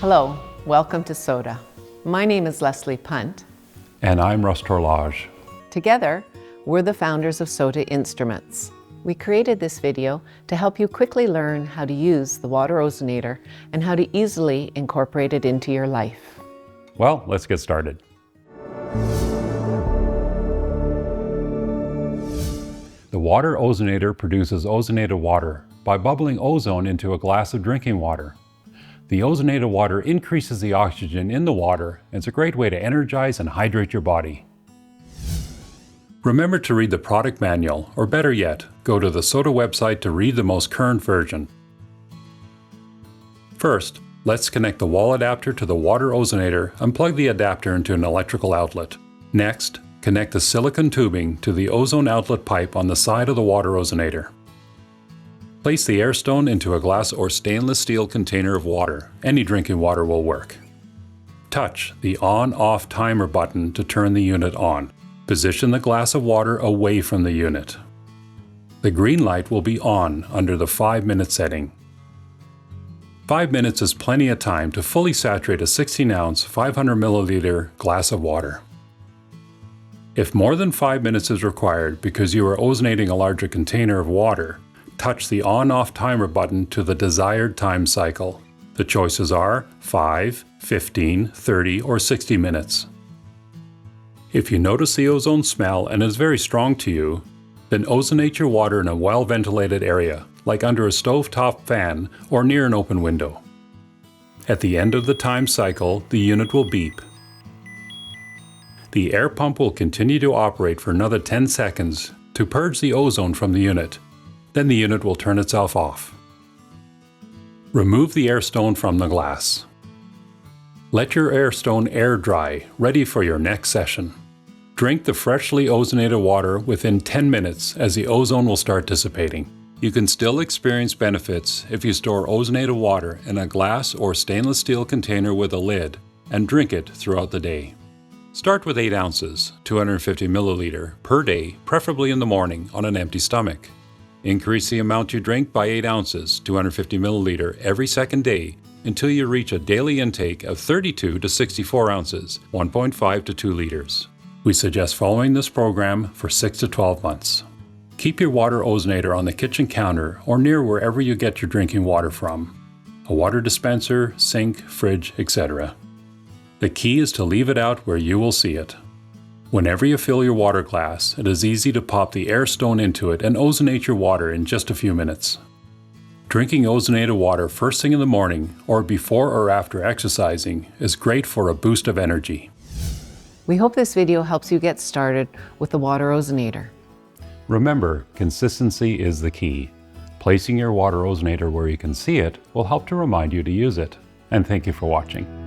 Hello, welcome to SOTA. My name is Leslie Punt. And I'm Russ Torlage. Together, we're the founders of SOTA Instruments. We created this video to help you quickly learn how to use the water ozonator and how to easily incorporate it into your life. Well, let's get started. The water ozonator produces ozonated water by bubbling ozone into a glass of drinking water. The ozonated water increases the oxygen in the water and it's a great way to energize and hydrate your body. Remember to read the product manual, or better yet, go to the SOTA website to read the most current version. First, let's connect the wall adapter to the water ozonator and plug the adapter into an electrical outlet. Next, connect the silicone tubing to the ozone outlet pipe on the side of the water ozonator. Place the air stone into a glass or stainless steel container of water. Any drinking water will work. Touch the on-off timer button to turn the unit on. Position the glass of water away from the unit. The green light will be on under the 5-minute setting. 5 minutes is plenty of time to fully saturate a 16-ounce, 500 milliliter glass of water. If more than 5 minutes is required because you are ozonating a larger container of water, touch the on-off timer button to the desired time cycle. The choices are 5, 15, 30, or 60 minutes. If you notice the ozone smell and is very strong to you, then ozonate your water in a well-ventilated area, like under a stovetop fan or near an open window. At the end of the time cycle, the unit will beep. The air pump will continue to operate for another 10 seconds to purge the ozone from the unit. Then the unit will turn itself off. Remove the air stone from the glass. Let your air stone air dry, ready for your next session. Drink the freshly ozonated water within 10 minutes as the ozone will start dissipating. You can still experience benefits if you store ozonated water in a glass or stainless steel container with a lid and drink it throughout the day. Start with 8 ounces, 250 milliliter, per day, preferably in the morning on an empty stomach. Increase the amount you drink by 8 ounces, 250 milliliter, every second day until you reach a daily intake of 32 to 64 ounces, 1.5 to 2 liters. We suggest following this program for 6 to 12 months. Keep your water ozonator on the kitchen counter or near wherever you get your drinking water from, a water dispenser, sink, fridge, etc. The key is to leave it out where you will see it. Whenever you fill your water glass, it is easy to pop the air stone into it and ozonate your water in just a few minutes. Drinking ozonated water first thing in the morning or before or after exercising is great for a boost of energy. We hope this video helps you get started with the water ozonator. Remember, consistency is the key. Placing your water ozonator where you can see it will help to remind you to use it. And thank you for watching.